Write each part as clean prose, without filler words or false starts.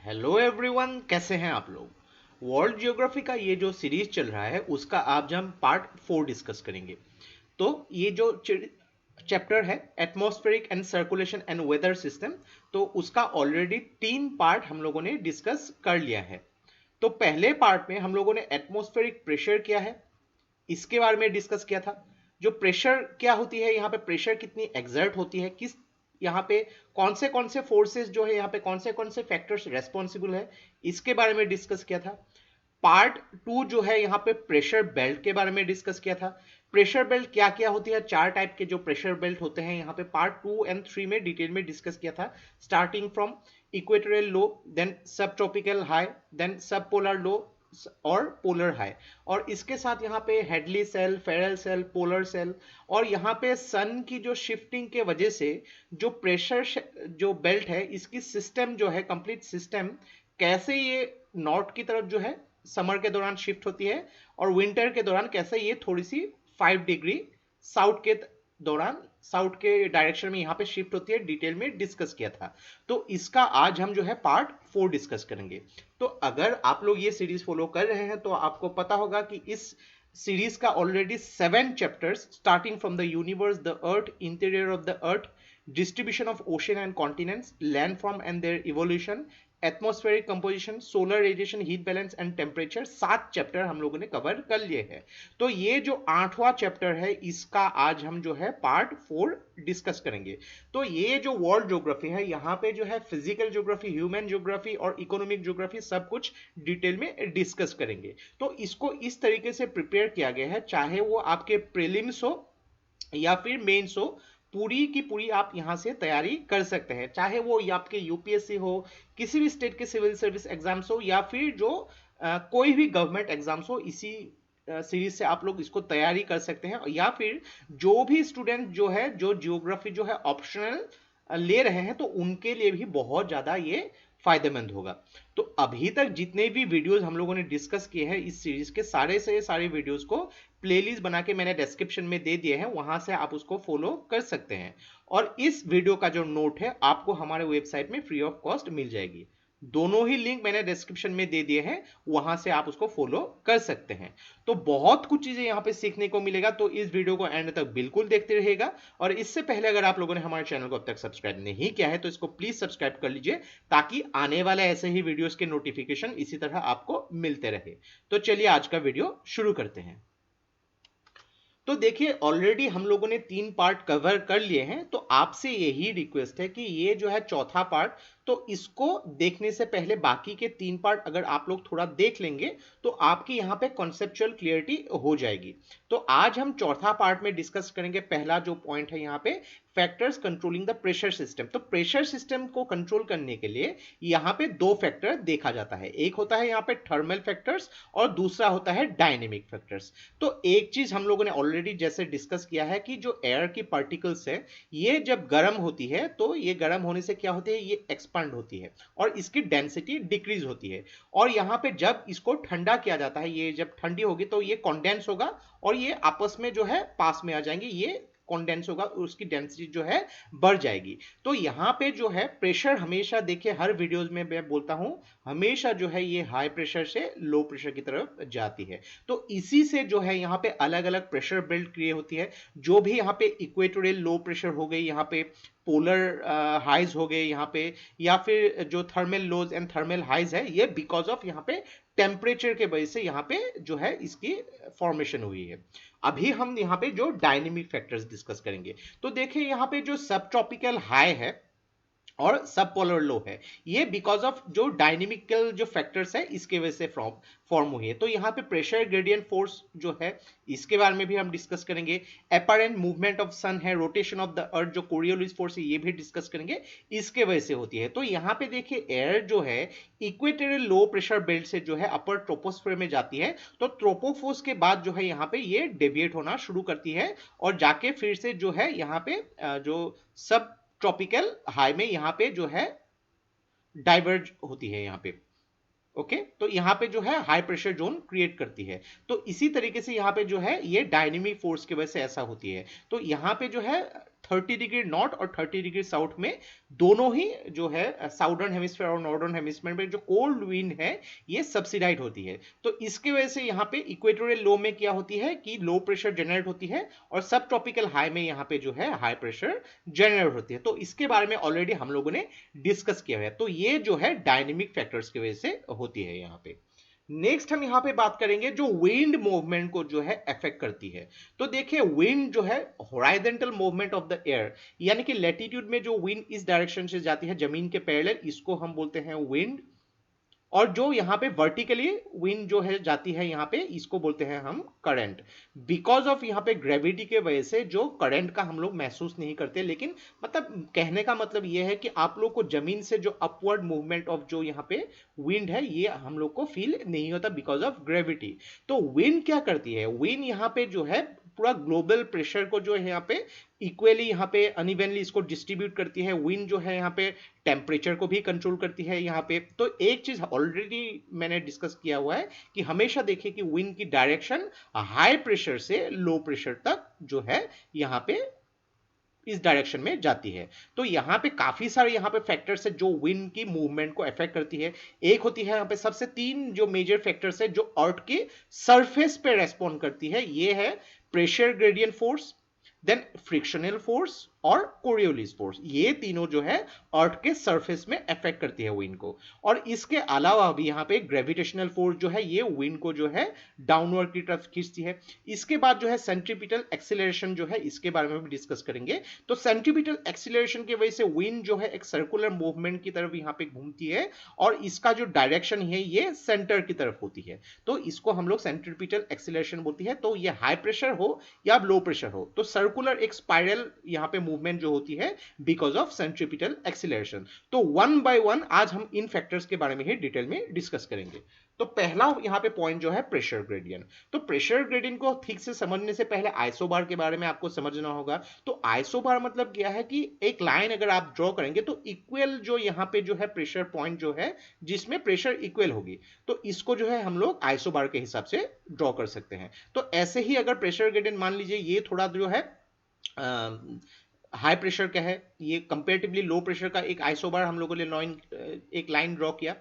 Hello everyone, कैसे हैं आप लोग। वर्ल्ड ज्योग्राफी का ये जो सीरीज चल रहा है उसका आज हम पार्ट 4 डिस्कस करेंगे। तो ये जो चैप्टर है atmospheric and circulation and weather system, तो उसका ऑलरेडी 3 पार्ट हम लोगों ने डिस्कस कर लिया है। तो पहले पार्ट में हम लोगों ने एटमॉस्फेरिक प्रेशर क्या है इसके बारे में डिस्कस किया था। जो प्रेशर क्या होती है, यहाँ पे प्रेशर कितनी एग्जर्ट होती है, किस यहाँ पे कौन से फोर्सेस जो है, यहाँ पे कौन से फैक्टर्स रेस्पॉन्सिबल है, इसके बारे में डिस्कस किया था। पार्ट 2 जो है यहाँ पे प्रेशर बेल्ट के बारे में डिस्कस किया था। प्रेशर बेल्ट क्या क्या होती है, 4 टाइप के जो प्रेशर बेल्ट होते हैं यहाँ पे पार्ट 2 एंड 3 में डिटेल में डिस्कस किया था। Starting from equatorial low, then sub tropical high, then sub polar low और पोलर हाई। और इसके साथ यहाँ पे Hadley cell, Ferrel cell, polar cell, और यहाँ पे सन की जो शिफ्टिंग के वजह से जो प्रेशर जो बेल्ट है इसकी सिस्टम जो है, कंप्लीट सिस्टम कैसे ये नॉर्थ की तरफ जो है समर के दौरान शिफ्ट होती है, और विंटर के दौरान कैसे ये थोड़ी सी 5 डिग्री साउथ के दौरान, साउथ के डायरेक्शन में यहाँ पे शिफ्ट होती है, डिटेल में डिस्कस किया था। तो इसका आज हम जो है पार्ट 4 डिस्कस करेंगे। तो अगर आप लोग ये सीरीज फॉलो कर रहे हैं तो आपको पता होगा कि इस सीरीज का already 7 chapters, starting from the universe, the earth, interior of the earth, distribution of ocean and continents, land form and their evolution, atmospheric composition, solar radiation, heat balance and temperature, 7 chapter हम लोगों ने cover कर लिए हैं। तो ये जो 8वां chapter है इसका आज हम जो है पार्ट 4 डिस्कस करेंगे। तो ये जो वर्ल्ड ज्योग्राफी है, यहाँ पे जो है फिजिकल ज्योग्राफी, ह्यूमन ज्योग्राफी और इकोनॉमिक ज्योग्राफी सब कुछ डिटेल में डिस्कस करेंगे। तो इसको इस तरीके से प्रिपेयर किया गया है, चाहे वो आपके प्रीलिम्स हो या फिर मेंस हो, पूरी की पूरी आप यहां से तैयारी कर सकते हैं। चाहे वो या आपके यूपीएससी हो, किसी भी स्टेट के सिविल सर्विस एग्जाम्स हो, या फिर जो कोई भी गवर्नमेंट एग्जाम्स हो, इसी सीरीज से आप लोग इसको तैयारी कर सकते हैं। या फिर जो भी स्टूडेंट जो है, जो जियोग्राफी जो है ऑप्शनल ले रहे हैं, तो उनके लिए भी बहुत ज्यादा ये फायदेमंद होगा। तो अभी तक जितने भी वीडियोस हम लोगों ने डिस्कस किए हैं इस सीरीज के, सारे से सारे वीडियोस को प्लेलिस्ट बना के मैंने डिस्क्रिप्शन में दे दिए हैं, वहां से आप उसको फॉलो कर सकते हैं। और इस वीडियो का जो नोट है आपको हमारे वेबसाइट में फ्री ऑफ कॉस्ट मिल जाएगी। दोनों ही लिंक मैंने डिस्क्रिप्शन में दे दिए हैं, वहां से आप उसको फॉलो कर सकते हैं। तो बहुत कुछ चीजें यहां पे सीखने को मिलेगा, तो इस वीडियो को एंड तक बिल्कुल देखते रहिएगा। और इससे पहले अगर आप लोगों ने हमारे चैनल को अब तक सब्सक्राइब नहीं किया है तो इसको प्लीज सब्सक्राइब कर लीजिए, ताकि आने वाले ऐसे ही वीडियोस के नोटिफिकेशन इसी तरह आपको मिलते रहे। तो चलिए आज का वीडियो शुरू करते हैं। तो देखिए, ऑलरेडी हम लोगों ने 3 पार्ट कवर कर लिए हैं, तो आपसे यही रिक्वेस्ट है कि ये जो है चौथा पार्ट, तो इसको देखने से पहले बाकी के 3 पार्ट अगर आप लोग थोड़ा देख लेंगे तो आपकी यहाँ पे कॉन्सेप्चुअल क्लियरिटी हो जाएगी। तो आज हम चौथा पार्ट में डिस्कस करेंगे। पहला जो पॉइंट है यहाँ पे, factors controlling the pressure system. तो प्रेशर सिस्टम को कंट्रोल करने के लिए यहाँ पे 2 फैक्टर देखा जाता है। एक होता है यहाँ पे थर्मल फैक्टर्स और दूसरा होता है डायनेमिक फैक्टर्स। तो एक चीज हम लोगों ने ऑलरेडी जैसे डिस्कस किया है कि जो एयर की पार्टिकल्स है, ये जब गर्म होती है तो ये गर्म होने से क्या होती है, ये एक्सपांड होती है और इसकी डेंसिटी डिक्रीज होती है। और यहाँ पे जब इसको ठंडा किया जाता है, ये जब ठंडी होगी तो ये कॉन्डेंस होगा और ये आपस में जो है पास में आ जाएंगे, ये कॉन्डेंस होगा और उसकी डेंसिटी जो है बढ़ जाएगी। तो यहाँ पे जो है प्रेशर हमेशा, देखिए हर वीडियोस में मैं बोलता हूं, हमेशा जो है ये हाई प्रेशर से लो प्रेशर की तरफ जाती है। तो इसी से जो है यहाँ पे अलग अलग प्रेशर बेल्ट क्रिएट होती है। जो भी यहाँ पे इक्वेटोरियल लो प्रेशर हो गई, यहाँ पे पोलर हाइज हो गए यहाँ पे, या फिर जो thermal lows and thermal highs है, ये बिकॉज ऑफ यहाँ पे टेम्परेचर के वजह से यहाँ पे जो है इसकी फॉर्मेशन हुई है। अभी हम यहाँ पे जो डायनेमिक फैक्टर्स डिस्कस करेंगे। तो देखिए यहाँ पे जो सब ट्रॉपिकल हाई है और सब पोलर लो है, ये बिकॉज ऑफ जो डायनेमिकल जो फैक्टर्स है इसके वजह से फॉर्म हुई है। तो यहाँ पे प्रेशर ग्रेडियंट फोर्स जो है, इसके बारे में भी हम डिस्कस करेंगे। अपरेंट मूवमेंट ऑफ सन है, रोटेशन ऑफ द अर्थ जो कोरियोलिस फोर्स है, ये भी डिस्कस करेंगे, इसके वजह से होती है। तो यहाँ पे देखिए एयर जो है इक्वेटोरियल लो प्रेशर बेल्ट से जो है अपर ट्रोपोस्फेयर में जाती है, तो ट्रोपोफोर्स के बाद जो है यहाँ पे ये डेविएट होना शुरू करती है और जाके फिर से जो है यहाँ पे जो सब ट्रॉपिकल हाई में यहाँ पे जो है डाइवर्ज होती है यहाँ पे। ओके, तो यहाँ पे जो है हाई प्रेशर जोन क्रिएट करती है। तो इसी तरीके से यहाँ पे जो है ये डायनेमिक फोर्स की वजह से ऐसा होती है। तो यहाँ पे जो है 30 डिग्री नॉर्थ और 30 डिग्री साउथ में, दोनों ही जो है साउदर्न हेमिस्फीयर और नॉर्दर्न हेमिस्फीयर में जो कोल्ड विंड है ये सब्सिडाइज होती है। तो इसकी वजह से यहाँ पे इक्वेटोरियल लो में क्या होती है कि लो प्रेशर जनरेट होती है और सब ट्रॉपिकल हाई में यहाँ पे जो है हाई प्रेशर जनरेट होती है। तो इसके बारे में ऑलरेडी हम लोगों ने डिस्कस किया है। तो ये जो है डायनेमिक फैक्टर्स की वजह से होती है यहाँ पे। नेक्स्ट हम यहां पे बात करेंगे जो विंड मूवमेंट को जो है अफेक्ट करती है। तो देखिए विंड जो है horizontal movement of the air, यानी कि लैटिट्यूड में जो विंड इस डायरेक्शन से जाती है जमीन के पैरेलल, इसको हम बोलते हैं विंड। और जो यहाँ पे वर्टिकली विंड जो है जाती है यहाँ पे, इसको बोलते हैं हम करंट। बिकॉज ऑफ यहाँ पे ग्रेविटी के वजह से जो करंट का हम लोग महसूस नहीं करते, लेकिन मतलब कहने का मतलब ये है कि आप लोग को जमीन से जो अपवर्ड मूवमेंट ऑफ जो यहाँ पे विंड है ये हम लोग को फील नहीं होता बिकॉज ऑफ ग्रेविटी। तो विंड क्या करती है, विंड यहाँ पे जो है पूरा ग्लोबल प्रेशर को जो है यहाँ पे इक्वली यहाँ पे अनइवनली इसको डिस्ट्रीब्यूट करती है। विंड जो है यहाँ पे टेम्परेचर को भी कंट्रोल करती है यहाँ पे। तो एक चीज ऑलरेडी मैंने डिस्कस किया हुआ है कि हमेशा देखिए कि विंड की डायरेक्शन हाई प्रेशर से लो प्रेशर तक जो है यहाँ पे इस डायरेक्शन में जाती है। तो यहाँ पे काफी सारे यहाँ पे फैक्टर्स है जो विंड की मूवमेंट को अफेक्ट करती है। एक होती है यहाँ पे सबसे तीन जो मेजर फैक्टर्स है जो अर्थ के सरफेस पे रेस्पॉन्ड करती है, ये है pressure gradient force, then frictional force और कोरियोलिस फोर्स। ये तीनों जो है अर्थ के सरफेस में अफेक्ट करती है विंड को। और इसके अलावा भी यहाँ पे ग्रेविटेशनल फोर्स जो है ये विंड को जो है डाउनवर्ड की तरफ खींचती है। इसके बाद जो है सेंट्रीपिटल एक्सीलरेशन जो है, इसके बारे में भी डिस्कस करेंगे। तो सेंट्रीपिटल एक्सीलरेशन की वजह से विंड जो है एक सर्कुलर मूवमेंट की तरफ यहाँ पे घूमती है और इसका जो डायरेक्शन है ये सेंटर की तरफ होती है। तो इसको हम लोग सेंट्रीपिटल एक्सीलरेशन बोलती है। तो ये हाई प्रेशर हो या लो प्रेशर हो, तो सर्कुलर एक स्पाइरल यहाँ पे मूवमेंट जो होती है बिकॉज ऑफ सेंट्रीपिटल एक्सीलरेशन। तो वन बाय वन आज हम इन फैक्टर्स के बारे में ही डिटेल में डिस्कस करेंगे। तो पहला यहाँ पे पॉइंट जो है प्रेशर ग्रेडियंट। तो प्रेशर ग्रेडियंट को ठीक से समझने से पहले आइसोबार के बारे में आपको समझना होगा। तो आइसोबार मतलब क्या है कि एक लाइन अगर आप ड्रॉ करेंगे तो इक्वल जो यहाँ पे जो है प्रेशर पॉइंट जो है जिसमें प्रेशर इक्वल होगी, तो इसको जो है हम लोग आइसोबार के हिसाब से ड्रॉ कर सकते हैं। तो ऐसे ही अगर प्रेशर ग्रेडियंट मान लीजिए ये थोड़ा जो है हाई प्रेशर का है, ये कंपेरेटिवली लो प्रेशर का एक आइसोबार हम लोगों ने एक लाइन ड्रॉ किया,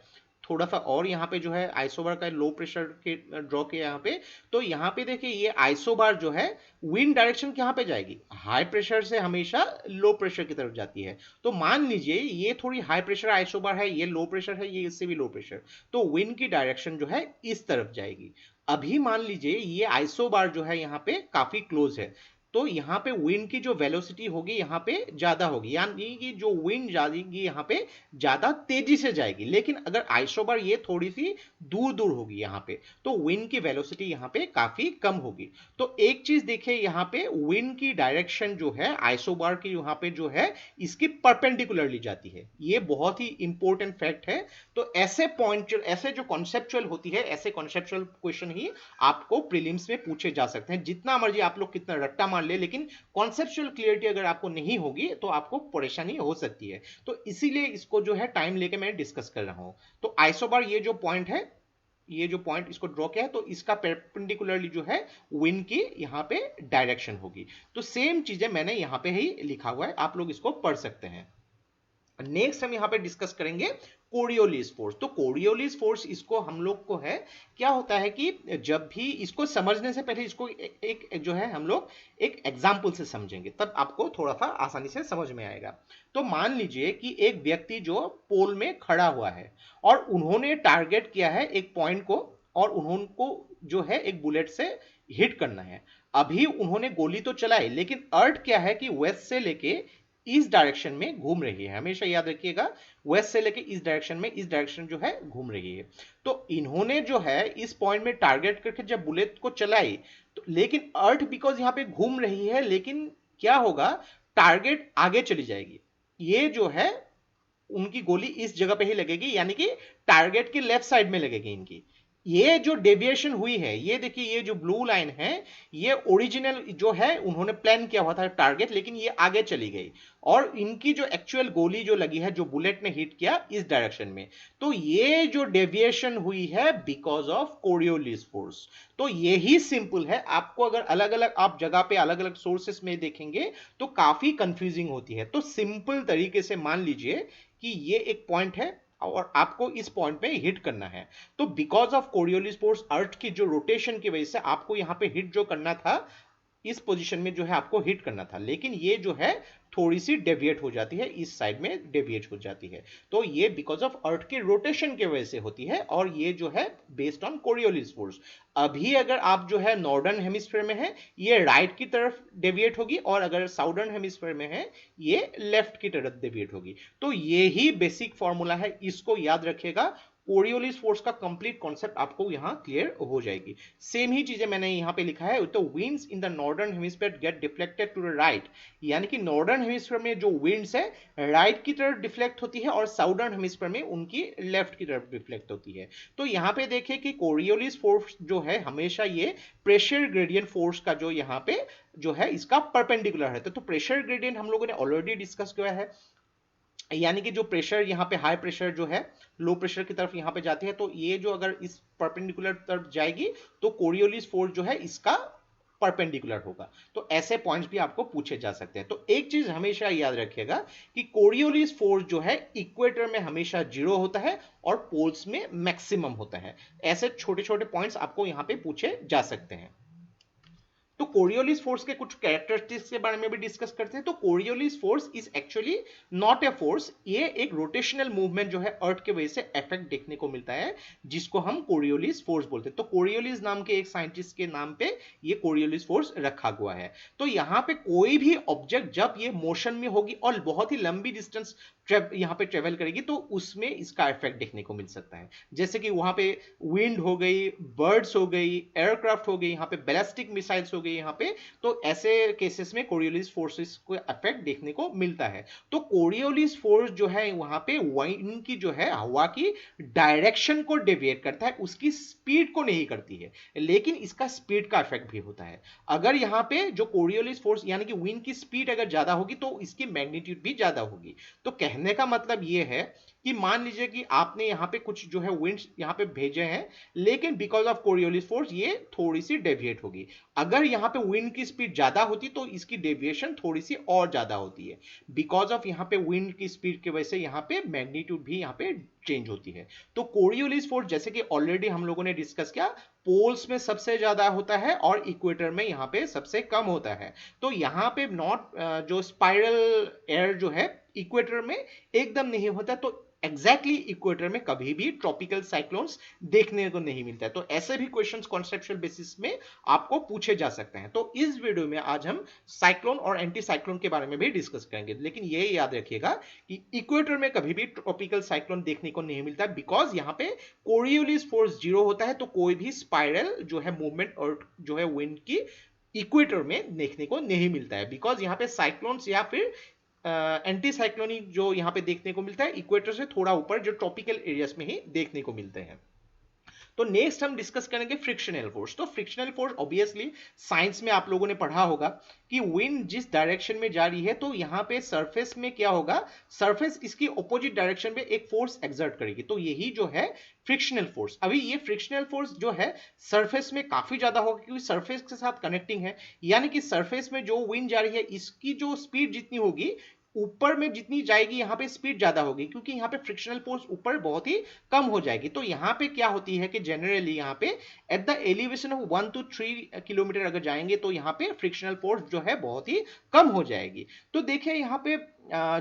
थोड़ा सा और यहाँ पे जो है आइसोबार का लो प्रेशर के ड्रॉ किया यहाँ पे। तो यहाँ पे देखिए ये आइसोबार जो है विंड डायरेक्शन कहाँ पे जाएगी, हाई प्रेशर से हमेशा लो प्रेशर की तरफ जाती है। तो मान लीजिए ये थोड़ी हाई प्रेशर आइसोबार है, ये लो प्रेशर है, ये इससे भी लो प्रेशर, तो विंड की डायरेक्शन जो है इस तरफ जाएगी। अभी मान लीजिए ये आइसोबार जो है यहाँ पे काफी क्लोज है, तो यहाँ पे विंड की जो वेलोसिटी होगी यहाँ पे ज्यादा होगी, यानी कि जो विंड जाएगी यहाँ पे ज्यादा तेजी से जाएगी। लेकिन अगर आइसोबार ये थोड़ी सी दूर दूर होगी यहाँ पे, तो विंड की वेलोसिटी यहाँ पे काफी कम होगी। तो एक चीज देखिए यहाँ पे विंड की डायरेक्शन जो है आइसोबार की यहाँ पे जो है इसकी परपेंडिकुलरली जाती है, ये बहुत ही इंपॉर्टेंट फैक्ट है। तो ऐसे पॉइंट, ऐसे जो कॉन्सेप्चुअल होती है, ऐसे कॉन्सेप्चुअल क्वेश्चन ही आपको प्रीलिम्स में पूछे जा सकते हैं। जितना मर्जी आप लोग कितना रट्टा मार ले, लेकिन कॉन्सेप्चुअल क्लियरिटी अगर आपको नहीं होगी तो आपको परेशानी हो सकती है। तो इसीलिए इसको जो है टाइम लेके मैं डिस्कस कर रहा हूं। तो आइसोबार ये जो पॉइंट है, ये जो पॉइंट इसको ड्रॉ किया है, तो इसका परपेंडिकुलरली जो है विंड की यहाँ पे डायरेक्शन होगी। तो सेम चीजें मैंने यहाँ पे ही लिखा हुआ है, आप लोग इसको पढ़ सकते हैं। नेक्स्ट हम यहाँ पे डिस्कस करेंगे कोरियोलिस फोर्स। तो कोरियोलिस फोर्स इसको हम लोग को है, क्या होता है कि जब भी इसको समझने से पहले इसको एक जो है हम लोग एक एग्जाम्पल से समझेंगे, तब आपको थोड़ा सा आसानी से समझ में आएगा। तो मान लीजिए कि एक व्यक्ति जो पोल में खड़ा हुआ है और उन्होंने टारगेट किया है एक पॉइंट को, और उन्होंने जो है एक बुलेट से हिट करना है। अभी उन्होंने गोली तो चलाई, लेकिन अर्थ क्या है कि वेस्ट से लेके इस डायरेक्शन में घूम रही है, हमेशा याद रखिएगा, वेस्ट से लेके इस डायरेक्शन में, इस डायरेक्शन जो है घूम रही है। तो इन्होंने जो है इस पॉइंट में टारगेट करके जब बुलेट को चलाई, तो लेकिन अर्थ बिकॉज यहाँ पे घूम रही है, लेकिन क्या होगा, टारगेट आगे चली जाएगी, ये जो है उनकी गोली इस जगह पे ही लगेगी, यानी कि टारगेट के लेफ्ट साइड में लगेगी इनकी। ये जो डेविएशन हुई है, ये देखिए ये जो ब्लू लाइन है, ये ओरिजिनल जो है उन्होंने प्लान किया हुआ था टारगेट, लेकिन ये आगे चली गई और इनकी जो एक्चुअल गोली जो लगी है, जो बुलेट ने हिट किया इस डायरेक्शन में, तो ये जो डेविएशन हुई है बिकॉज ऑफ कोरियोलिस फोर्स। तो यही सिंपल है, आपको अगर अलग अलग आप जगह पे अलग अलग सोर्सेस में देखेंगे तो काफी कंफ्यूजिंग होती है। तो सिंपल तरीके से मान लीजिए कि ये एक पॉइंट है और आपको इस पॉइंट पे हिट करना है। तो बिकॉज ऑफ कोरियोलिस फोर्स, अर्थ की जो रोटेशन की वजह से आपको यहां पे हिट जो करना था, इस पोजीशन में जो है आपको हिट करना था, लेकिन ये जो है थोड़ी सी डेविएट हो जाती है, इस साइड में डेविएट हो जाती है। तो ये बिकॉज ऑफ अर्थ के रोटेशन की वजह से होती है और ये जो है बेस्ड ऑन कोरियोलिस फोर्स। अभी अगर आप जो है नॉर्दर्न हेमिस्फीयर में है, ये राइट की तरफ डेविएट होगी, और अगर साउदर्न हेमिस्फीयर में है, ये लेफ्ट की तरफ डेविएट होगी। तो ये ही बेसिक फॉर्मूला है, इसको याद रखिएगा। कोरियोलिस फोर्स का कंप्लीट कॉन्सेप्ट आपको यहां क्लियर हो जाएगी। सेम ही चीजें मैंने यहां पे लिखा है, तो winds in the northern hemisphere get deflected to the right, यानी कि नॉर्दर्न हेमिस्फीयर में जो विंड्स है राइट की तरफ डिफ्लेक्ट होती है और साउदर्न हेमिस्फीयर में उनकी लेफ्ट की तरफ डिफ्लेक्ट होती है। तो यहां पे देखिए कि कोरियोलिस फोर्स जो है हमेशा ये प्रेशर ग्रेडियंट फोर्स का जो यहां पे जो है इसका परपेंडिकुलर है। तो प्रेशर ग्रेडियंट हम लोगों ने ऑलरेडी डिस्कस किया है, यानी कि जो प्रेशर यहाँ पे हाई प्रेशर जो है लो प्रेशर की तरफ यहाँ पे जाती है, तो ये जो अगर इस परपेंडिकुलर तरफ जाएगी तो कोरियोलिस फोर्स जो है इसका परपेंडिकुलर होगा। तो ऐसे पॉइंट्स भी आपको पूछे जा सकते हैं। तो एक चीज हमेशा याद रखिएगा कि कोरियोलिस फोर्स जो है इक्वेटर में हमेशा 0 होता है और पोल्स में मैक्सिमम होता है। ऐसे छोटे छोटे पॉइंट्स आपको यहाँ पे पूछे जा सकते हैं। तो कोरियोलिस फोर्स के कुछ कैरेक्टरिस्टिक्स के बारे में भी डिस्कस करते हैं। तो Coriolis force is actually not a force, ये एक रोटेशनल मूवमेंट जो है अर्थ के वजह से इफेक्ट देखने को मिलता है, जिसको हम कोरियोलिस फोर्स बोलते हैं। तो कोरियोलिस नाम के एक साइंटिस्ट के नाम पे ये कोरियोलिस फोर्स रखा हुआ है। तो यहाँ पे कोई भी ऑब्जेक्ट जब ये मोशन में होगी और बहुत ही लंबी डिस्टेंस यहाँ पे ट्रेवल करेगी, तो उसमें इसका इफेक्ट देखने को मिल सकता है। जैसे कि वहां पे विंड हो गई, बर्ड्स हो गई, एयरक्राफ्ट हो गई, यहाँ पे बैलिस्टिक मिसाइल्स हो गई यहाँ पे, तो ऐसे केसेस में कोरियोलिस फोर्सेस को इफेक्ट देखने को मिलता है। तो कोरियोलिस फोर्स जो है वहां पे विंड की जो है हवा की डायरेक्शन को डेविएट करता है, उसकी स्पीड को नहीं करती है, लेकिन इसका स्पीड का इफेक्ट भी होता है। अगर यहाँ पे जो कोरियोलिस फोर्स यानी कि विंड की स्पीड अगर ज्यादा होगी तो इसकी मैग्नीट्यूड भी ज्यादा होगी। तो कहने का मतलब ये है कि मान लीजिए कि आपने यहाँ पे कुछ जो है विंड्स यहाँ पे भेजे हैं, लेकिन बिकॉज ऑफ कोरियोलिस फोर्स ये थोड़ी सी डेविएट होगी। अगर यहाँ पे विंड की स्पीड ज्यादा होती तो इसकी डेविएशन थोड़ी सी और ज्यादा होती है। बिकॉज ऑफ यहाँ पे विंड की स्पीड की वजह से यहाँ पे मैग्नीट्यूड भी यहाँ पे चेंज होती है। तो कोरियोलिस फोर्स जैसे कि ऑलरेडी हम लोगों ने डिस्कस किया, पोल्स में सबसे ज्यादा होता है और इक्वेटर में यहाँ पे सबसे कम होता है। तो यहाँ पे नॉट जो स्पाइरल एयर जो है इक्वेटर में एकदम नहीं होता, तो एग्जैक्टली इक्वेटर में कभी भी ट्रॉपिकल साइक्लोन्स देखने को नहीं मिलता है। तो ऐसे भी क्वेश्चंस कॉन्सेप्चुअल बेसिस में आपको पूछे जा सकते हैं। तो इस वीडियो में आज हम साइक्लोन और एंटी साइक्लोन के बारे में भी डिस्कस करेंगे, लेकिन ये याद रखिएगा कि इक्वेटर में कभी भी ट्रॉपिकल साइक्लोन देखने को नहीं मिलता, बिकॉज यहाँ पे कोरियोलिस फोर्स 0 होता है। तो कोई भी स्पाइरल जो है मूवमेंट और जो है विंड की इक्वेटर में देखने को नहीं मिलता है, बिकॉज यहाँ पे साइक्लोन्स या फिर एंटी साइक्लोनिक जो यहाँ पे देखने को मिलता है इक्वेटर से थोड़ा ऊपर जो ट्रॉपिकल एरियाज में ही देखने को मिलते हैं। तो नेक्स्ट हम डिस्कस करेंगे फ्रिक्शनल फोर्स। तो फ्रिक्शनल फोर्स ऑब्वियसली साइंस में आप लोगों ने पढ़ा होगा कि विंड जिस डायरेक्शन में जा रही है, तो यहाँ पे सरफेस में क्या होगा, सरफेस इसकी ऑपोजिट डायरेक्शन में एक फोर्स एक्सर्ट करेगी, तो यही जो है फ्रिक्शनल फोर्स। अभी ये फ्रिक्शनल फोर्स जो है सरफेस में काफी ज्यादा होगा, क्योंकि सरफेस के साथ कनेक्टिंग है, यानी कि सरफेस में जो विंड जा रही है इसकी जो स्पीड जितनी होगी ऊपर में जितनी जाएगी यहाँ पे स्पीड ज्यादा होगी, क्योंकि यहाँ पे फ्रिक्शनल फोर्स ऊपर बहुत ही कम हो जाएगी। तो यहाँ पे क्या होती है कि जनरली यहाँ पे at the elevation of 1 to 3 kilometre अगर जाएंगे तो यहाँ पे फ्रिक्शनल फोर्स जो है बहुत ही कम हो जाएगी। तो देखिए यहाँ पे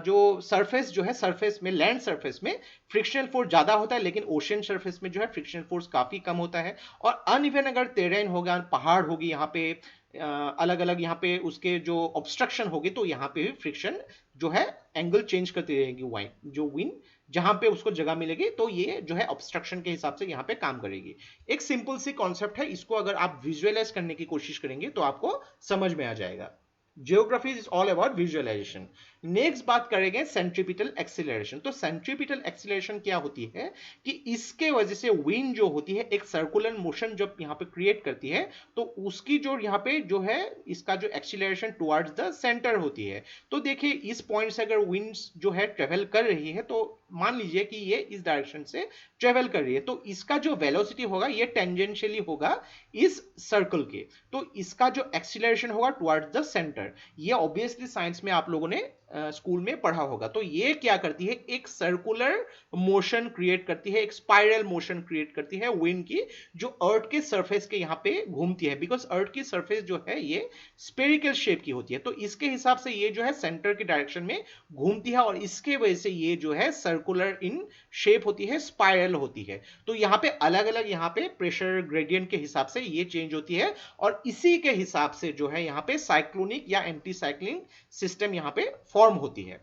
जो सरफेस जो है, सरफेस में लैंड सरफेस में फ्रिक्शनल फोर्स ज्यादा होता है, लेकिन ओशन सरफेस में जो है फ्रिक्शनल फोर्स काफी कम होता है। और अनइवन अगर टेरेन होगा, पहाड़ होगी यहाँ पे अलग अलग यहाँ पे उसके जो ऑब्स्ट्रक्शन होगी, तो यहाँ पे भी फ्रिक्शन जो है एंगल चेंज करती रहेगी वाइन जो विंड जहां पे उसको जगह मिलेगी, तो ये जो है ऑब्स्ट्रक्शन के हिसाब से यहाँ पे काम करेगी। एक सिंपल सी कॉन्सेप्ट है, इसको अगर आप विजुअलाइज करने की कोशिश करेंगे तो आपको समझ में आ जाएगा। Geography is all about visualisation. Next बात करेंगे सेंट्रीपिटल एक्सीलरेशन। तो सेंट्रीपिटल एक्सीलरेशन क्या होती है कि इसके वजह से विंड जो होती है एक सर्कुलर मोशन जब यहाँ पे क्रिएट करती है, तो उसकी जो यहाँ पे जो है इसका जो एक्सीलरेशन टुवर्ड्स द सेंटर होती है। तो देखिए इस पॉइंट से अगर विंड जो है ट्रेवल कर रही है, तो मान लीजिए कि ये इस डायरेक्शन से ट्रेवल कर रही है, तो इसका जो वेलोसिटी होगा ये टेंजेंशियली होगा इस सर्कल के, तो इसका जो एक्सीलरेशन होगा टुवर्ड्स द सेंटर। ये ऑब्वियसली साइंस में आप लोगों ने स्कूल में पढ़ा होगा। तो ये क्या करती है, एक सर्कुलर मोशन क्रिएट करती है, एक स्पाइरल मोशन क्रिएट करती है विंड की, जो अर्थ के सरफेस के यहाँ पे घूमती है, बिकॉज अर्थ की सरफेस जो है ये स्पेरिकल शेप की होती है, तो इसके हिसाब से ये जो है सेंटर की डायरेक्शन में घूमती है, और इसके वजह से ये जो है सर्कुलर इन शेप होती है, स्पाइरल होती है। तो यहाँ पे अलग अलग यहाँ पे प्रेशर ग्रेडियंट के हिसाब से ये चेंज होती है, और इसी के हिसाब से जो है यहाँ पे साइक्लोनिक या एंटी साइक्लिंग सिस्टम यहाँ पे फॉर्म होती है।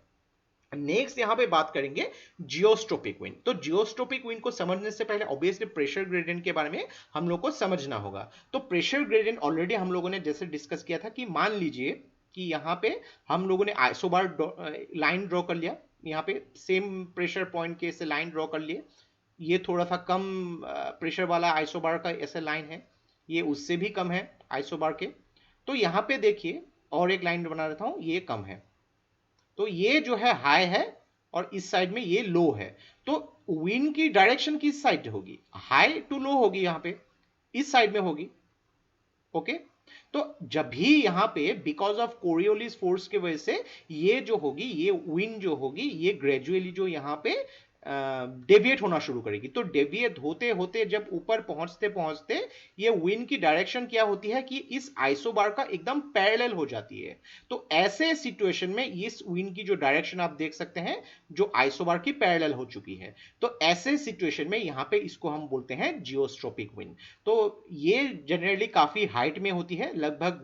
नेक्स्ट यहां पे बात करेंगे जियोस्ट्रोपिक विंड। तो जियोस्ट्रोपिक विंड को समझने से पहले ऑब्वियसली प्रेशर ग्रेडियंट के बारे में हम लोग को समझना होगा। तो प्रेशर ग्रेडियंट ऑलरेडी हम लोगों ने जैसे डिस्कस किया था कि मान लीजिए कि यहाँ पे हम लोगों ने आइसोबार लाइन ड्रॉ कर लिया, यहाँ पे सेम प्रेशर पॉइंट के ऐसे लाइन ड्रॉ कर लिए, ये थोड़ा सा कम प्रेशर वाला आइसोबार का ऐसे लाइन है, ये उससे भी कम है आइसोबार के। तो यहाँ पे देखिए और एक लाइन बना देता हूं, ये कम है, तो ये जो है हाई है और इस साइड में ये लो है। तो विंड की डायरेक्शन किस साइड होगी, हाई टू लो होगी, यहाँ पे इस साइड में होगी। ओके, तो जब भी यहाँ पे बिकॉज ऑफ कोरियोलिस फोर्स के वजह से ये जो होगी, ये विंड जो होगी ये ग्रेजुअली जो यहाँ पे डेविएट होना शुरू करेगी। तो डेविएट होते होते जब ऊपर पहुंचते पहुंचते ये विंड की डायरेक्शन क्या होती है कि इस आइसोबार का एकदम पैरेलल हो जाती है। तो ऐसे सिचुएशन में इस विंड की जो डायरेक्शन आप देख सकते हैं जो आइसोबार की पैरेलल हो चुकी है, तो ऐसे सिचुएशन में यहाँ पे इसको हम बोलते हैं जियोस्ट्रोपिक विंड। तो ये जनरली काफी हाइट में होती है, लगभग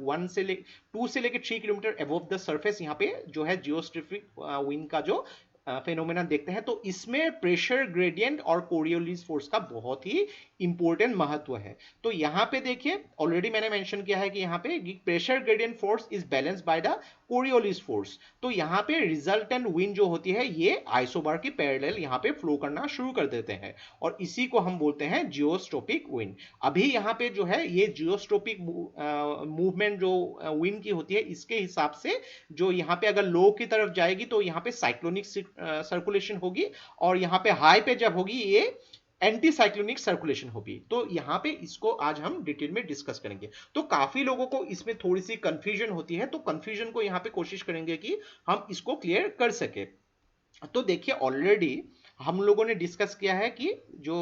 2 से लेकर 3 किलोमीटर अबव द सरफेस यहाँ पे जो है जियोस्ट्रोपिक विंड का जो फेनोमेना देखते हैं। तो इसमें प्रेशर ग्रेडियंट और कोरियोलिस फोर्स का बहुत ही इंपॉर्टेंट महत्व है। तो यहाँ पे देखिए ऑलरेडी मैंने मेंशन किया है कि यहाँ पे pressure gradient force is balance by the Coriolis force. तो यहाँ पे रिजल्टेंट विंड जो होती है ये आइसोबार की पैरेलल यहाँ पे फ्लो करना शुरू कर देते हैं, और इसी को हम बोलते हैं जियोस्ट्रोपिक विंड। अभी यहाँ पे जो है ये जियोस्ट्रोपिक मूवमेंट जो विंड की होती है, इसके हिसाब से जो यहाँ पे अगर लो की तरफ जाएगी तो यहाँ पे साइक्लोनिक सर्कुलेशन होगी, और यहाँ पे हाई पे जब होगी ये एंटी साइक्लोनिक सर्कुलेशन होगी। तो यहाँ पे इसको आज हम डिटेल में डिस्कस करेंगे। तो काफी लोगों को इसमें थोड़ी सी कंफ्यूजन होती है, तो कंफ्यूजन को यहाँ पे कोशिश करेंगे कि हम इसको क्लियर कर सके। तो देखिए ऑलरेडी हम लोगों ने डिस्कस किया है कि जो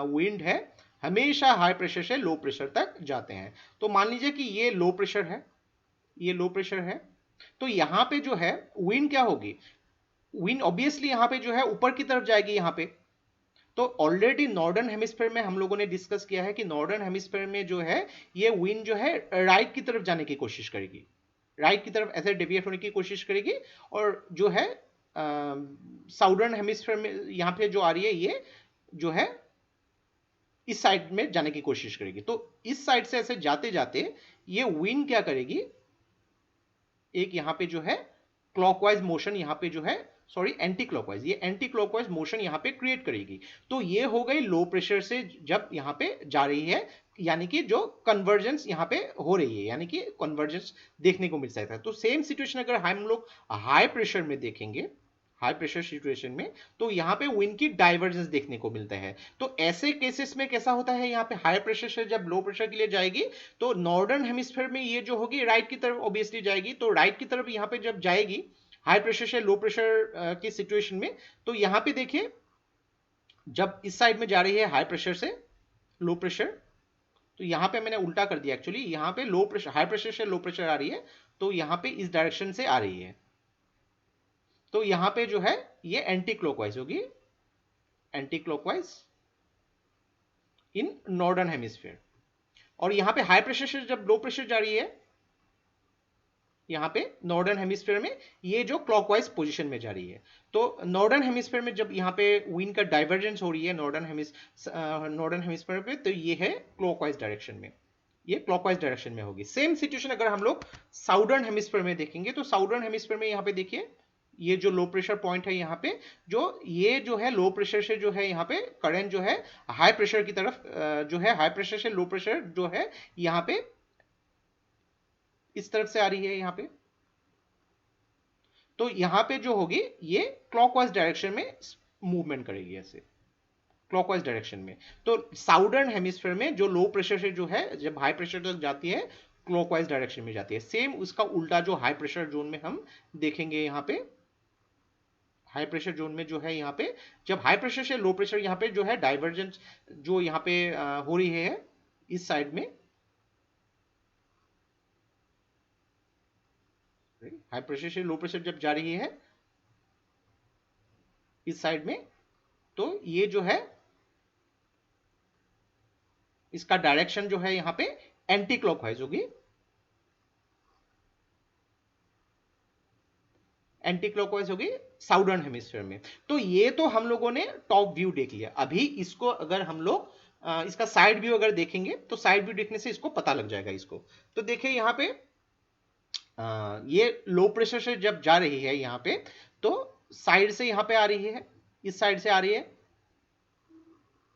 विंड है हमेशा हाई प्रेशर से लो प्रेशर तक जाते हैं। तो मान लीजिए कि ये लो प्रेशर है, ये लो प्रेशर है, तो यहाँ पे जो है विंड क्या होगी, विंड ऑब्वियसली यहाँ पे जो है ऊपर की तरफ जाएगी यहाँ पे। तो ऑलरेडी नॉर्दर्न हेमिस्फीयर में हम लोगों ने डिस्कस किया है कि नॉर्दर्न हेमिस्फीयर में जो है ये विंड जो है राइट की तरफ जाने की कोशिश करेगी, राइट की तरफ ऐसे डेविएट होने की कोशिश करेगी, और जो है साउदर्न हेमिस्फीयर में यहाँ पे जो आ रही है ये जो है इस साइड में जाने की कोशिश करेगी। तो इस साइड से ऐसे जाते जाते ये विंड क्या करेगी, एक यहाँ पे जो है क्लॉकवाइज मोशन यहाँ पे जो है, सॉरी एंटी क्लॉकवाइज, ये एंटी क्लॉकवाइज मोशन यहाँ पे क्रिएट करेगी। तो ये हो गई लो प्रेशर से जब यहाँ पे जा रही है, यानी कि जो कन्वर्जेंस यहाँ पे हो रही है, यानी कि कन्वर्जेंस देखने को मिल सकता है। तो सेम सिचुएशन अगर हम लोग हाई प्रेशर में देखेंगे, हाई प्रेशर सिचुएशन में, तो यहाँ पे विंड की डाइवर्जेंस देखने को मिलता है। तो ऐसे केसेस में कैसा होता है, यहाँ पे हाई प्रेशर से जब लो प्रेशर के लिए जाएगी तो नॉर्दर्न हेमिस्फीयर में ये जो होगी राइट की तरफ ऑब्वियसली जाएगी। तो राइट की तरफ यहाँ पे जब जाएगी हाई प्रेशर से लो प्रेशर की सिचुएशन में, तो यहाँ पे देखिए जब इस साइड में जा रही है हाई प्रेशर से लो प्रेशर, तो यहाँ पे मैंने उल्टा कर दिया एक्चुअली, यहाँ पे लो प्रेशर, हाई प्रेशर से लो प्रेशर आ रही है, तो यहाँ पे इस डायरेक्शन से आ रही है। तो यहां पे जो है ये एंटी क्लॉकवाइज होगी, anti clockwise in northern hemisphere. और यहां पे हाई प्रेशर से जब लो प्रेशर जा रही है यहां पे नॉर्दर्न हेमिस्फीयर में, ये जो क्लॉकवाइज पोजीशन में जा रही है। तो नॉर्दर्न हेमिस्फीयर में जब यहाँ पे विंड का डाइवर्जेंस हो रही है नॉर्दर्न हेमिस्फीयर पे, तो ये है क्लॉकवाइज डायरेक्शन में, ये क्लॉकवाइज डायरेक्शन में होगी। सेम सिचुएशन अगर हम लोग साउदर्न हेमिस्फीयर में देखेंगे, तो साउदर्न हेमिस्फीयर में यहाँ पे देखिए ये जो लो प्रेशर पॉइंट है यहाँ पे, जो ये जो है लो प्रेशर से जो है यहाँ पे करंट जो है हाई प्रेशर की तरफ जो है हाई प्रेशर से लो प्रेशर जो है यहाँ पे इस तरफ से आ रही है यहाँ पे। तो यहाँ पे जो होगी ये क्लॉकवाइज डायरेक्शन में मूवमेंट करेगी ऐसे, क्लॉकवाइज डायरेक्शन में। तो साउदर्न हेमिस्फीयर में जो लो प्रेशर से जो है जब हाई प्रेशर तक जाती है क्लॉकवाइज डायरेक्शन में जाती है। सेम उसका उल्टा जो हाई प्रेशर जोन में हम देखेंगे यहाँ पे, हाई प्रेशर जोन में जो है यहाँ पे जब हाई प्रेशर से लो प्रेशर यहाँ पे जो है डाइवर्जेंस जो यहाँ पे हो रही है इस साइड में, हाई प्रेशर से लो प्रेशर जब जा रही है इस साइड में, तो ये जो है इसका डायरेक्शन जो है यहाँ पे एंटी क्लॉकवाइज होगी, एंटी क्लॉकवाइज होगी साउदर्न हेमिस्फीयर में। तो ये तो हम लोगों ने टॉप व्यू देख लिया। अभी इसको अगर हम लोग इसका साइड व्यू अगर देखेंगे तो साइड व्यू देखने से इसको पता लग जाएगा इसको। तो देखिए यहाँ पे ये लो प्रेशर से जब जा रही है यहाँ पे तो साइड से यहाँ पे आ रही है, इस साइड से आ रही है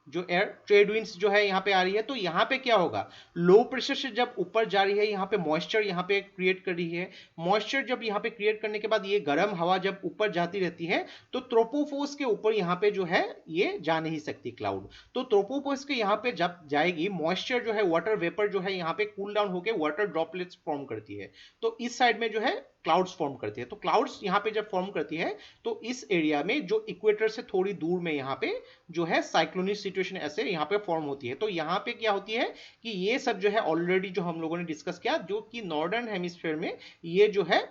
जो एयर ट्रेड विंड्स जो है यहाँ पे आ रही है। तो यहाँ पे क्या होगा, लो प्रेशर से जब ऊपर जा रही है यहाँ पे मॉइस्चर यहाँ पे क्रिएट कर रही है। मॉइस्चर जब यहाँ पे क्रिएट करने के बाद ये गर्म हवा जब ऊपर जाती रहती है तो ट्रोपोफोर्स के ऊपर यहाँ पे जो है ये जा नहीं सकती क्लाउड। तो ट्रोपोफोर्स के यहाँ पे जब जाएगी मॉइस्चर जो है वाटर वेपर जो है यहाँ पे कूल डाउन होकर वाटर ड्रॉपलेट्स फॉर्म करती है। तो इस साइड में जो है क्लाउड्स फॉर्म करती है। तो क्लाउड्स यहाँ पे जब फॉर्म करती है तो इस एरिया में जो इक्वेटर से थोड़ी दूर में यहाँ पे जो है साइक्लोनिक सिचुएशन ऐसे यहाँ पे फॉर्म होती है। तो यहाँ पे क्या होती है कि ये सब जो है ऑलरेडी जो हम लोगों ने डिस्कस किया, जो कि नॉर्दर्न हेमिस्फीयर में ये जो है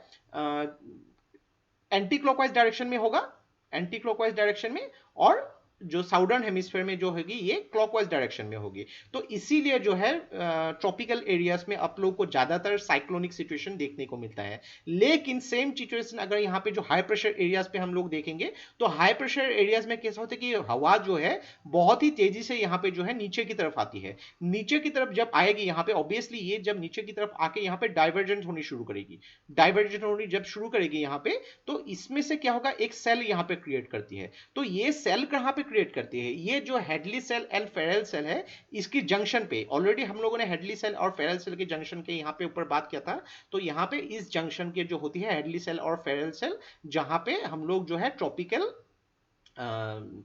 एंटी क्लॉकवाइज डायरेक्शन में होगा, एंटी क्लॉकवाइज डायरेक्शन में, और जो साउदर्न हेमिस्फीयर में जो होगी ये क्लॉकवाइज डायरेक्शन में होगी। तो इसीलिए जो है ट्रॉपिकल एरियाज में आप लोग को ज्यादातर साइक्लोनिक सिचुएशन देखने को मिलता है। लेकिन सेम सिचुएशन अगर यहाँ पे जो हाई प्रेशर एरियाज पे हम लोग देखेंगे तो हाई प्रेशर एरियाज में कैसा होता है कि हवा जो है बहुत ही तेजी से यहाँ पे जो है नीचे की तरफ आती है। नीचे की तरफ जब आएगी यहाँ पे ऑब्वियसली ये जब नीचे की तरफ आके यहाँ पे डाइवर्जेंट होनी शुरू करेगी, डाइवर्जेंट होनी जब शुरू करेगी यहाँ पे तो इसमें से क्या होगा, एक सेल यहाँ पे क्रिएट करती है। तो ये सेल कहाँ पे क्रिएट करती है, ये जो Hadley cell and Ferrel cell है इसकी जंक्शन पे, ऑलरेडी हम लोगों ने हेडली सेल और फेरल सेल के जंक्शन के यहाँ पे ऊपर बात किया था। तो यहाँ पे इस जंक्शन के जो होती है हेडली सेल और फेरल सेल, जहां पे हम लोग जो है ट्रॉपिकल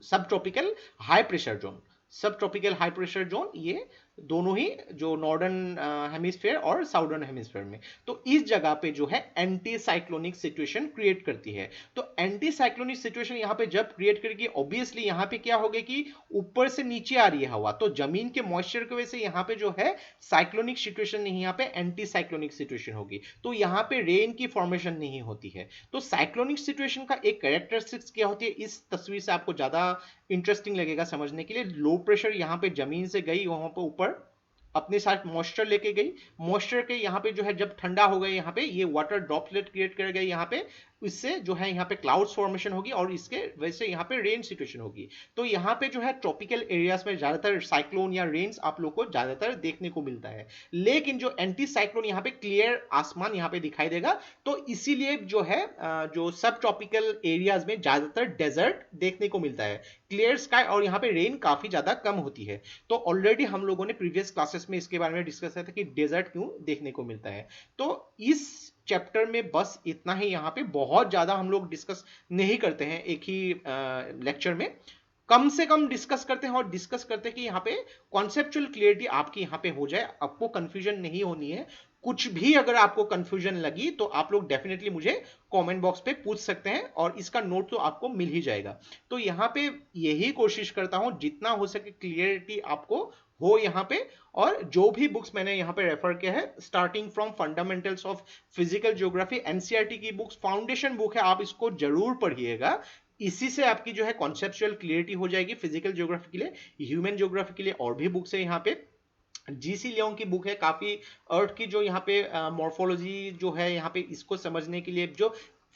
सब ट्रॉपिकल हाई प्रेशर जोन, सब ट्रॉपिकल हाई प्रेशर जोन, ये दोनों ही जो नॉर्दर्न हेमिस्फीयर और साउदर्न हेमिस्फीयर में, तो इस जगह पे जो है एंटी साइक्लोनिक सिचुएशन क्रिएट करती है। तो एंटी साइक्लोनिक सिचुएशन यहाँ पे जब क्रिएट करेगी ऑब्वियसली यहाँ पे क्या होगा कि ऊपर से नीचे आ रही है हवा, तो जमीन के मॉइस्चर की वजह से यहाँ पे जो है साइक्लोनिक सिचुएशन नहीं, यहाँ पे एंटी साइक्लोनिक सिचुएशन होगी। तो यहाँ पे रेन की फॉर्मेशन नहीं होती है। तो साइक्लोनिक सिचुएशन का एक कैरेक्टरिस्टिक्स क्या होती है, इस तस्वीर से आपको ज्यादा इंटरेस्टिंग लगेगा समझने के लिए। लो प्रेशर यहाँ पे जमीन से गई वहां पे ऊपर अपने साथ मॉइस्चर लेके गई, मॉइस्चर के यहाँ पे जो है जब ठंडा हो गया यहाँ पे ये वाटर ड्रॉपलेट क्रिएट कर गया यहाँ पे, इससे जो है यहाँ पे क्लाउड्स फॉर्मेशन होगी और इसके वजह से यहाँ पे रेन सिचुएशन होगी। तो यहाँ पे जो है ट्रॉपिकल एरियाज में ज्यादातर साइक्लोन या रेन्स आप लोग को ज्यादातर देखने को मिलता है। लेकिन जो एंटी साइक्लोन यहाँ पे क्लियर आसमान यहाँ पे दिखाई देगा, तो इसीलिए जो है जो सब ट्रॉपिकल एरियाज में ज्यादातर डेजर्ट देखने को मिलता है, क्लियर स्काई, और यहाँ पे रेन काफी ज्यादा कम होती है। तो ऑलरेडी हम लोगों ने प्रीवियस क्लासेस में इसके बारे में डिस्कस किया था कि डेजर्ट क्यों देखने को मिलता है। तो इस चैप्टर में बस इतना ही, यहाँ पे बहुत ज्यादा हम लोग डिस्कस नहीं करते हैं एक ही लेक्चर में, कम से कम डिस्कस करते हैं और डिस्कस करते हैं कि यहाँ पे कॉन्सेप्चुअल क्लियरिटी आपकी यहाँ पे हो जाए, आपको कंफ्यूजन नहीं होनी है। कुछ भी अगर आपको कंफ्यूजन लगी तो आप लोग डेफिनेटली मुझे कमेंट बॉक्स पे पूछ सकते हैं और इसका नोट तो आपको मिल ही जाएगा। तो यहाँ पे यही कोशिश करता हूं जितना हो सके क्लियरिटी आपको हो यहाँ पे। और जो भी बुक्स मैंने यहाँ पे रेफर किया है starting from fundamentals of physical geography, NCERT की बुक्स फाउंडेशन बुक है, आप इसको जरूर पढ़िएगा। इसी से आपकी जो है कॉन्सेप्चुअल क्लियरिटी हो जाएगी फिजिकल ज्योग्राफी के लिए। ह्यूमन ज्योग्राफी के लिए और भी बुक्स है यहाँ पे, जीसी लियोंग की बुक है काफी, अर्थ की जो यहाँ पे मॉर्फोलॉजी जो है यहाँ पे इसको समझने के लिए जो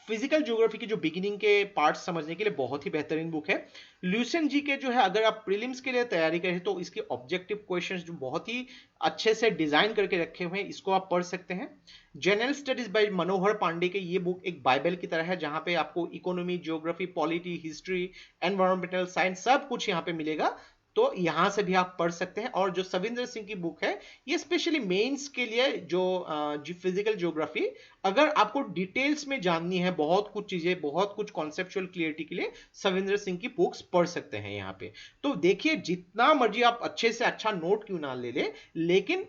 फिजिकल ज्योग्राफी की जो बिगिनिंग के पार्ट्स समझने के लिए बहुत ही बेहतरीन बुक है। ल्यूसेंट जी के जो है, अगर आप प्रीलिम्स के लिए तैयारी करें तो इसके ऑब्जेक्टिव क्वेश्चंस जो बहुत ही अच्छे से डिजाइन करके रखे हुए हैं, इसको आप पढ़ सकते हैं। जनरल स्टडीज बाय मनोहर पांडे के ये बुक एक बाइबल की तरह है, जहां पे आपको economy, geography, polity, history, environmental science सब कुछ यहाँ पे मिलेगा। तो यहां से भी आप पढ़ सकते हैं। और जो सविंदर सिंह की बुक है, ये स्पेशली मेंस के लिए, जो फिजिकल ज्योग्राफी, अगर आपको डिटेल्स में जाननी है बहुत कुछ चीजें, बहुत कुछ कॉन्सेप्चुअल क्लियरिटी के लिए सविंदर सिंह की बुक्स पढ़ सकते हैं यहाँ पे। तो देखिए, जितना मर्जी आप अच्छे से अच्छा नोट क्यों ना ले ले, लेकिन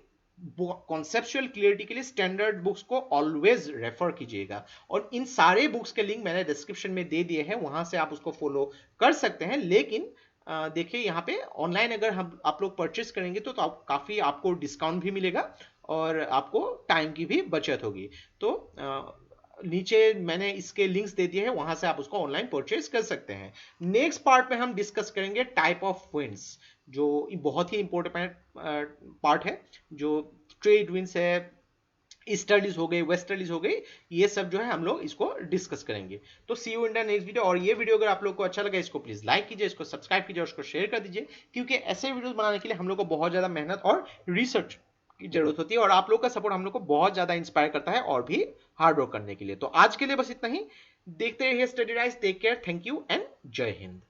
कॉन्सेप्चुअल क्लियरिटी के लिए स्टैंडर्ड बुक्स को ऑलवेज रेफर कीजिएगा। और इन सारे बुक्स के लिंक मैंने डिस्क्रिप्शन में दे दिए हैं, वहां से आप उसको फॉलो कर सकते हैं। लेकिन देखिए, यहाँ पे ऑनलाइन अगर हम आप लोग परचेस करेंगे तो काफी आपको डिस्काउंट भी मिलेगा और आपको टाइम की भी बचत होगी। तो नीचे मैंने इसके लिंक्स दे दिए हैं, वहां से आप उसको ऑनलाइन परचेस कर सकते हैं। नेक्स्ट पार्ट में हम डिस्कस करेंगे टाइप ऑफ विंड्स, जो बहुत ही इंपॉर्टेंट पार्ट है। जो ट्रेड विंड्स है, ईस्टर्लीज हो गई, वेस्टर्लीज हो गई, ये सब जो है हम लोग इसको डिस्कस करेंगे। तो see you in the next video. और ये वीडियो अगर आप लोग को अच्छा लगा, इसको प्लीज लाइक कीजिए, इसको सब्सक्राइब कीजिए और इसको शेयर कर दीजिए, क्योंकि ऐसे वीडियोस बनाने के लिए हम लोग को बहुत ज्यादा मेहनत और रिसर्च की जरूरत होती है, और आप लोग का सपोर्ट हम लोग को बहुत ज्यादा इंस्पायर करता है और भी हार्ड वर्क करने के लिए। तो आज के लिए बस इतना ही। देखते रहिए Study Rise. Take care, thank you and Jai Hind.